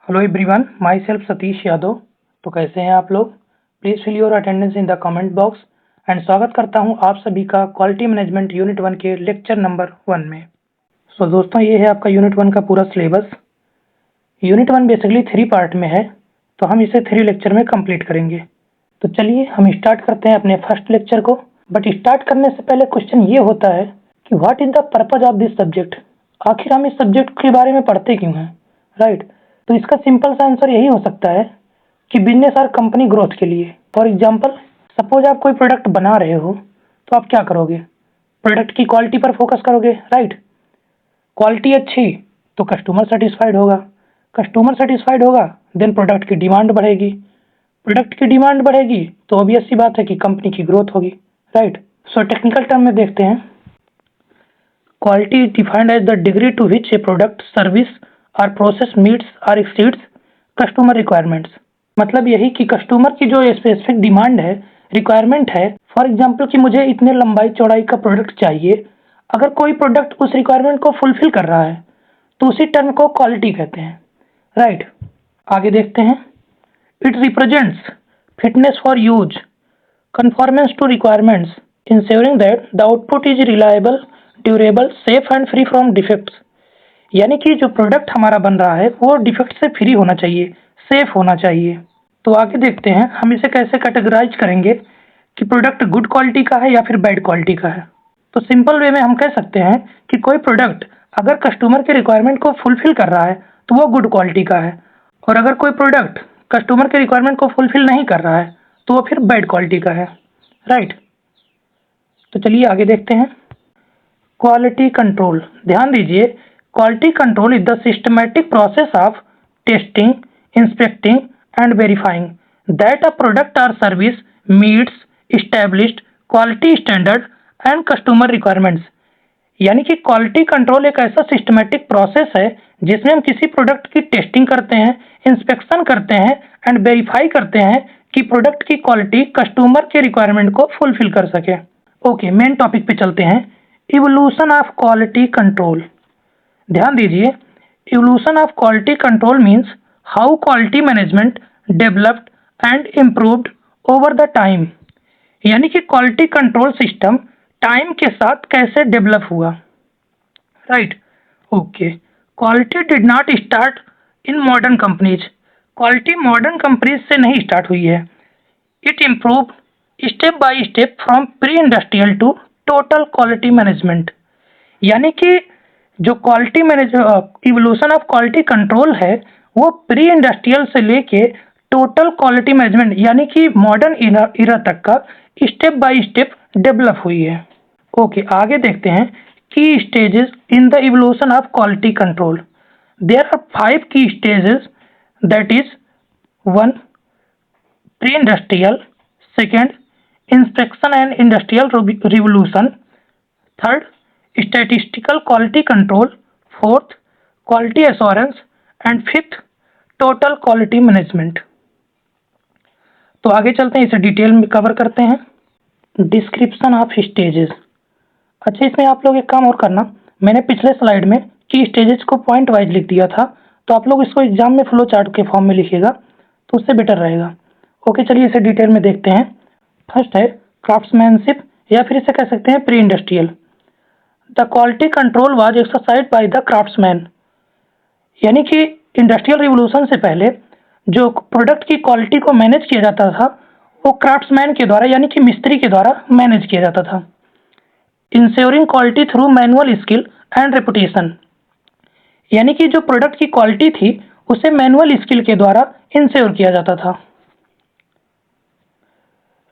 Hello everyone, myself Satish Yadav. तो कैसे हैं आप लोग? Please fill your attendance in the comment box and स्वागत करता हूं आप सभी का क्वालिटी मैनेजमेंट यूनिट 1 के लेक्चर नंबर 1 में। सो दोस्तों, ये है आपका यूनिट 1 का पूरा सिलेबस। यूनिट 1 बेसिकली 3 पार्ट में है, तो हम इसे 3 लेक्चर में कंप्लीट करेंगे। तो चलिए हम स्टार्ट करते हैं अपने फर्स्ट लेक्चर को। बट स्टार्ट करने से पहले क्वेश्चन ये होता है कि what is the purpose of this subject. आखिर हम इस सब्जेक्ट के बारे में पढ़ते क्यों हैं, राइट? तो इसका सिंपल सा आंसर यही हो सकता है कि बिजनेस और कंपनी ग्रोथ के लिए। फॉर एग्जांपल, सपोज आप कोई प्रोडक्ट बना रहे हो, तो आप क्या करोगे? प्रोडक्ट की क्वालिटी पर फोकस करोगे, राइट? क्वालिटी अच्छी तो कस्टमर सेटिस्फाइड होगा, कस्टमर सेटिस्फाइड होगा देन प्रोडक्ट की डिमांड बढ़ेगी, प्रोडक्ट की डिमांड बढ़ेगी तो ऑब्वियस सी बात है कि कंपनी की ग्रोथ होगी, राइट? सो टेक्निकल टर्म में देखते हैं। Quality is defined as the degree to which a product, service और प्रोसेस मीट्स और एक्सीड्स कस्टमर रिक्वायरमेंट्स। मतलब यही कि कस्टमर की जो स्पेसिफिक डिमांड है, रिक्वायरमेंट है, फॉर एग्जांपल कि मुझे इतने लंबाई चौड़ाई का प्रोडक्ट चाहिए, अगर कोई प्रोडक्ट उस रिक्वायरमेंट को फुलफिल कर रहा है तो उसी टर्म को क्वालिटी कहते हैं, राइट? आगे देखते हैं। It represents fitness for use, conformance to requirements, ensuring that the output is reliable, durable, safe and free from defects। यानी कि जो प्रोडक्ट हमारा बन रहा है वो डिफेक्ट से फ्री होना चाहिए, सेफ होना चाहिए। तो आगे देखते हैं हम इसे कैसे कैटेगराइज करेंगे कि प्रोडक्ट गुड क्वालिटी का है या फिर बैड क्वालिटी का है। तो सिंपल वे में हम कह सकते हैं कि कोई प्रोडक्ट अगर कस्टमर के रिक्वायरमेंट को फुलफिल कर रहा है तो वो गुड क्वालिटी का है, और अगर कोई प्रोडक्ट कस्टमर के रिक्वायरमेंट को फुलफिल नहीं कर रहा है तो वो फिर बैड क्वालिटी का है, राइट? तो चलिए आगे देखते हैं। क्वालिटी कंट्रोल, ध्यान दीजिए, quality control is the systematic process of testing, inspecting and verifying that a product और service meets established quality standard and customer requirements. यानी कि क्वालिटी कंट्रोल एक ऐसा सिस्टमैटिक प्रोसेस है जिसमें हम किसी प्रोडक्ट की टेस्टिंग करते हैं, इंस्पेक्शन करते हैं एंड वेरीफाई करते हैं कि प्रोडक्ट की क्वालिटी कस्टमर के रिक्वायरमेंट को फुलफिल कर सके। ओके, मेन टॉपिक पे चलते हैं। Evolution of quality control. ध्यान दीजिए, evolution of quality control means how quality management developed and improved over the time. यानी कि क्वालिटी कंट्रोल सिस्टम टाइम के साथ कैसे डेवलप हुआ, right? Okay, quality did not start in modern companies. Quality modern companies से नहीं start हुई है। It improve step by step from pre industrial to total quality management. यानी कि जो quality manage evolution of quality control है वो pre industrial से लेके टोटल क्वालिटी मैनेजमेंट यानी कि मॉडर्न इरा तक का स्टेप बाय स्टेप डेवलप हुई है। ओके, आगे देखते हैं key stages in the evolution of quality control. There are 5 key stages, that is 1 pre industrial, second inspection and industrial revolution, third statistical quality control, fourth quality assurance and fifth total quality management। तो आगे चलते हैं, इसे detail में cover करते हैं। Description of stages. अच्छा, इसमें आप लोग एक काम और करना, मैंने पिछले स्लाइड में की स्टेजेस को पॉइंट वाइज लिख दिया था, तो आप लोग इसको एग्जाम में फ्लो चार्ट के फॉर्म में लिखिएगा तो उससे बेटर रहेगा। ओके, चलिए इसे डिटेल में देखते हैं। फर्स्ट है क्राफ्ट्समैनशिप, या फिर इसे कह सकते हैं pre industrial. The quality control was exercised by the craftsman. यानी कि इंडस्ट्रियल रिवोल्यूशन से पहले जो प्रोडक्ट की क्वालिटी को मैनेज किया जाता था वो क्राफ्ट्समैन के द्वारा यानी कि मिस्त्री के द्वारा मैनेज किया जाता था। Ensuring quality through manual skill and reputation. यानी कि जो प्रोडक्ट की क्वालिटी थी उसे मैनुअल स्किल के द्वारा इंश्योर किया जाता था।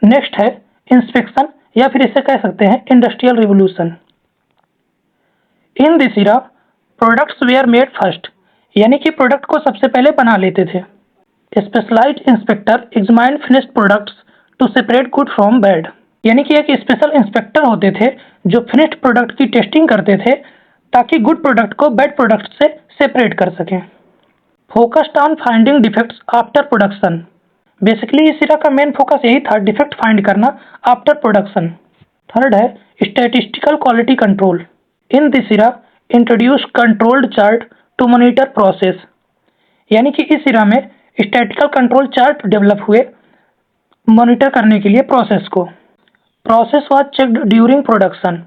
नेक्स्ट है इंस्पेक्शन, या फिर इसे कह सकते हैं industrial revolution. In this era products were made first. यानी कि प्रोडक्ट को सबसे पहले बना लेते थे। Specialized inspector examined finished products to separate good from bad. यानी कि एक स्पेशल इंस्पेक्टर होते थे जो फिनिश्ड प्रोडक्ट की टेस्टिंग करते थे ताकि गुड प्रोडक्ट को बैड प्रोडक्ट से सेपरेट कर सकें। Focused on finding defects after production. Basically इस इरा का मेन फोकस यही था, डिफेक्ट फाइंड करना आफ्टर प्रोडक्शन। थर्ड है statistical quality control. In this era introduce controlled chart to monitor process. यानी कि इस इरा में स्टैटिकल कंट्रोल चार्ट डेवलप हुए मॉनिटर करने के लिए प्रोसेस को। Process was checked during production,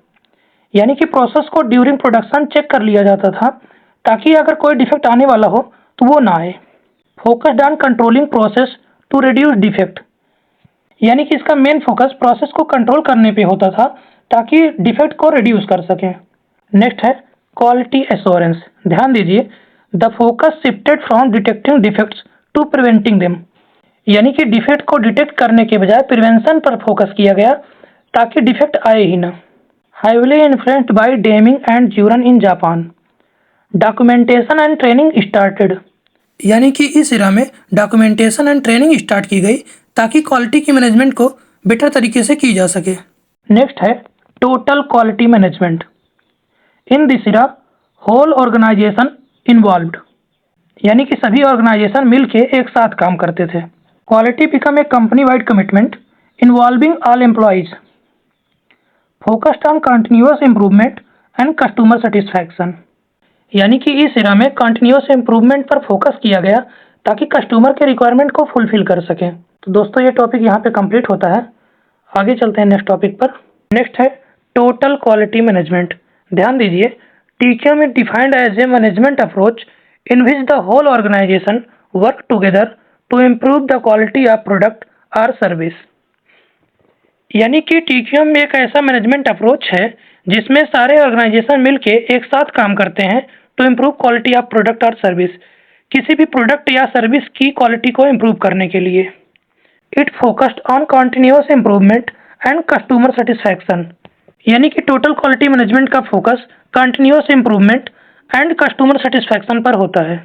यानी कि प्रोसेस को ड्यूरिंग प्रोडक्शन चेक कर लिया जाता था ताकि अगर कोई डिफेक्ट आने वाला हो तो वो ना आए। Focused on controlling process to reduce defect, यानी कि इसका मेन फोकस प्रोसेस को कंट्रोल करने पे होता था ताकि डिफेक्ट को रिड्यूस कर सकें। नेक्स्ट है क्वालिटी एश्योरेंस। ध्यान दीजिए, the focus shifted from detecting defects to preventing them, यानी कि डिफेक्ट को डिटेक्ट करने के बजाय प्रिवेंशन पर फोकस किया गया ताकि डिफेक्ट आए ही ना। Highly influenced by Deming and Juran in Japan, documentation and training started, यानी कि इस इरा में डॉक्यूमेंटेशन एंड ट्रेनिंग स्टार्ट की गई ताकि क्वालिटी की मैनेजमेंट को बेटर तरीके से की जा सके। नेक्स्ट है total quality management. In this era whole organization involved, यानी कि सभी ऑर्गेनाइजेशन मिलके एक साथ काम करते थे। Quality become a company wide commitment involving all employees, focused on continuous improvement and customer satisfaction, यानी कि इस इरा में कंटिन्यूअस इम्प्रूवमेंट पर फोकस किया गया ताकि कस्टमर के रिक्वायरमेंट को फुलफिल कर सकें। तो दोस्तों ये टॉपिक यहाँ पे कंप्लीट होता है। आगे चलते हैं नेक्स्ट टॉपिक पर। नेक्स्ट है टोटल क्वालिटी मैनेजमेंट। ध्यान दीजिए, TQM is defined as a management approach in which the whole organization work together to improve the quality of product or service, यानी कि TQM एक ऐसा मैनेजमेंट अप्रोच है जिसमें सारे ऑर्गेनाइजेशन मिलके एक साथ काम करते हैं to improve quality of product और सर्विस, किसी भी प्रोडक्ट या सर्विस की क्वालिटी को इम्प्रूव करने के लिए। It focused on continuous improvement and customer satisfaction, यानी कि टोटल क्वालिटी मैनेजमेंट का focus continuous improvement and customer satisfaction पर होता है।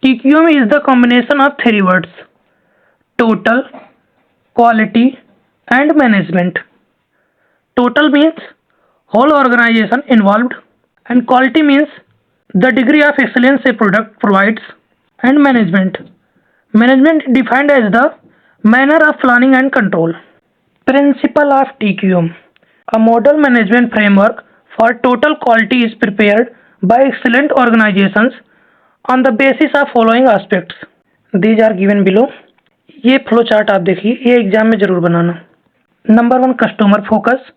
TQM is the combination of three words, total, quality and management. Total means whole organization involved, and quality means the degree of excellence a product provides, and management defined as the manner of planning and control. Principle of TQM, a model management framework for total quality is prepared by excellent organizations on the basis of following aspects. These are given below. ये flow chart आप देखिए, ये exam में जरूर बनाना। Number 1 customer focus,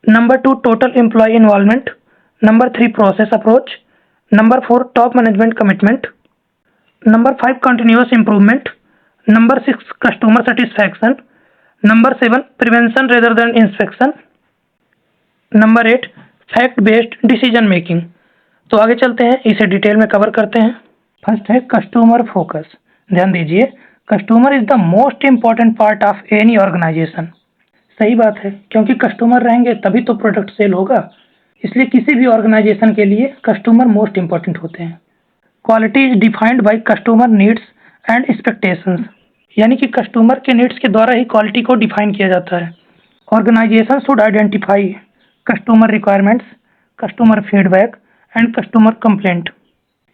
Number 2 total employee involvement, Number 3 process approach, Number 4 top management commitment, Number 5 continuous improvement, Number 6 customer satisfaction, Number 7 prevention rather than inspection, Number 8 fact based decision making। तो आगे चलते हैं, इसे detail में cover करते हैं। First है customer focus. ध्यान दीजिए, customer is the most important part of any organization. सही बात है, क्योंकि कस्टमर रहेंगे तभी तो प्रोडक्ट सेल होगा, इसलिए किसी भी ऑर्गेनाइजेशन के लिए कस्टमर मोस्ट इम्पॉर्टेंट होते हैं। Quality is defined by customer needs and expectations, यानी कि कस्टमर के नीड्स के द्वारा ही क्वालिटी को डिफाइन किया जाता है। Organisation should identify customer requirements, customer feedback and customer complaint.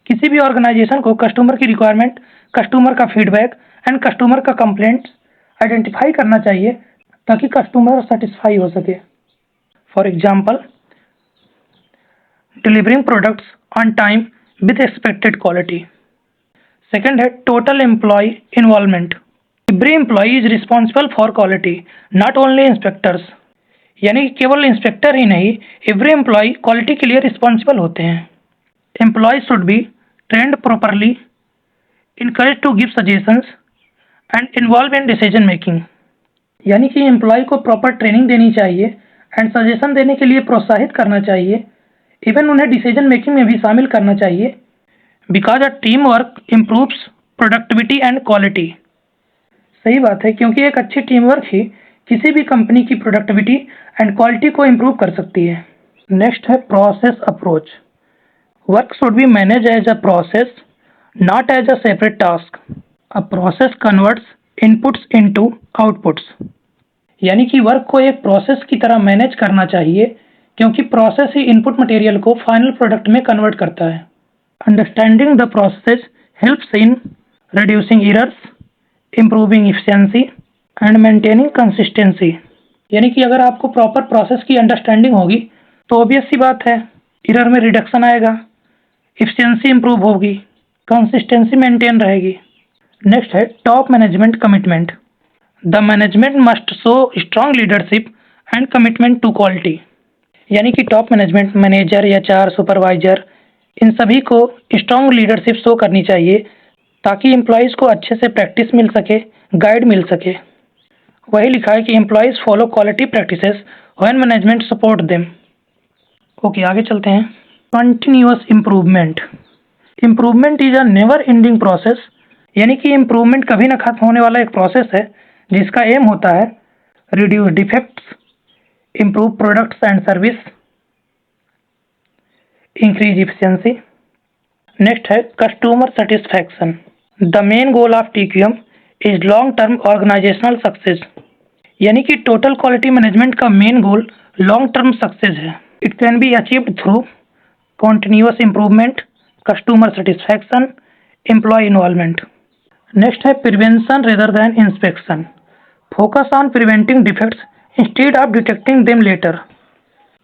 किसी भी ऑर्गेनाइजेशन को कस्टमर की रिक्वायरमेंट, कस्टमर का फीडबैक एंड कस्टमर का कंप्लेंट आइडेंटिफाई करना चाहिए ताकि कस्टमर सेटिस्फाई हो सके। For example, delivering products on time with expected quality. Second है total employee involvement. Every employee is responsible for quality, not only inspectors, यानी कि केवल इंस्पेक्टर ही नहीं, एवरी एम्प्लॉय क्वालिटी के लिए रिस्पॉन्सिबल होते हैं। Employ should be trained properly, encourage to give suggestions and involve in decision making, यानी कि एम्प्लॉय को प्रॉपर ट्रेनिंग देनी चाहिए एंड सजेशन देने के लिए प्रोत्साहित करना चाहिए, इवन उन्हें डिसीजन मेकिंग में भी शामिल करना चाहिए। Because a team work improves productivity and quality. सही बात है, क्योंकि एक अच्छी टीम वर्क ही किसी भी कंपनी की प्रोडक्टिविटी एंड क्वालिटी को इम्प्रूव कर सकती है। नेक्स्ट है process approach. Work should be manage as a process, not as a separate task. A process converts inputs into outputs, यानी कि वर्क को एक प्रोसेस की तरह मैनेज करना चाहिए क्योंकि प्रोसेस ही इनपुट मटेरियल को फाइनल प्रोडक्ट में कन्वर्ट करता है। Understanding the process helps in reducing errors, improving efficiency and maintaining consistency, यानी कि अगर आपको प्रॉपर प्रोसेस की अंडरस्टैंडिंग होगी तो ऑब्वियस सी बात है एरर में रिडक्शन आएगा, एफिशिएंसी इम्प्रूव होगी कंसिस्टेंसी मेंटेन रहेगी। नेक्स्ट है top management commitment. The management must show strong leadership and commitment to quality. यानी कि top management, manager, HR, supervisor, इन सभी को स्ट्रॉन्ग लीडरशिप शो करनी चाहिए ताकि एम्प्लॉयज़ को अच्छे से प्रैक्टिस मिल सके, गाइड मिल सके। वही लिखा है कि employees follow quality practices when management support them. Okay, आगे चलते हैं। Continuous improvement. Improvement is a never ending process. यानी कि इम्प्रूवमेंट कभी ना खत्म होने वाला एक प्रोसेस है जिसका एम होता है reduce defects, improve products and service, increase efficiency. Next है customer satisfaction. The main goal of TQM is long term organisational success. यानी कि टोटल क्वालिटी मैनेजमेंट का main goal long term success है। It can be achieved through continuous improvement, customer satisfaction, employee involvement. Next है prevention rather than inspection. Focus on preventing defects instead of detecting them later.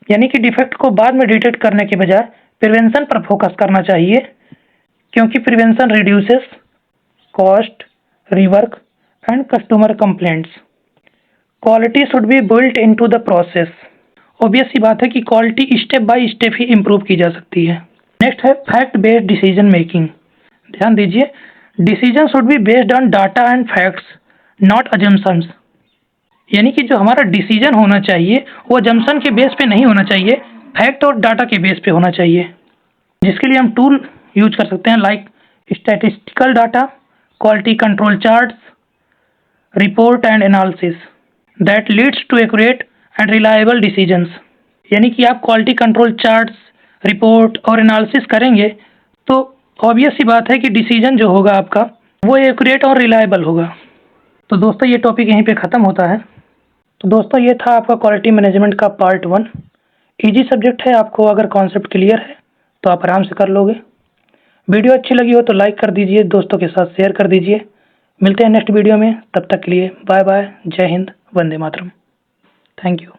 यानी कि defect को बाद में detect करने के बजाय प्रिवेंशन पर फोकस करना चाहिए, क्योंकि prevention reduces cost, rework and customer complaints. Quality should be built into the process. Obvious सी बात है कि क्वालिटी स्टेप बाय स्टेप ही इम्प्रूव की जा सकती है। नेक्स्ट है फैक्ट बेस्ड डिसीजन मेकिंग। ध्यान दीजिए, decision should be based on data and facts, not assumptions. यानी कि जो हमारा डिसीजन होना चाहिए वो अजम्पशन के बेस पे नहीं होना चाहिए, फैक्ट और डाटा के बेस पे होना चाहिए। जिसके लिए हम टूल यूज कर सकते हैं like statistical data, quality control charts, report and analysis that leads to accurate and reliable decisions. यानी कि आप क्वालिटी कंट्रोल चार्ट्स, रिपोर्ट और एनालिसिस करेंगे तो ऑब्वियस सी बात है कि डिसीजन जो होगा आपका वो एक्यूरेट और रिलायबल होगा। तो दोस्तों ये टॉपिक यहीं पे ख़त्म होता है। तो दोस्तों ये था आपका क्वालिटी मैनेजमेंट का पार्ट 1। इजी सब्जेक्ट है, आपको अगर कॉन्सेप्ट क्लियर है तो आप आराम से कर लोगे। वीडियो अच्छी लगी हो तो लाइक कर दीजिए, दोस्तों के साथ शेयर कर दीजिए। मिलते हैं नेक्स्ट वीडियो में, तब तक के लिए बाय बाय, जय हिंद, वंदे मातरम। Thank you.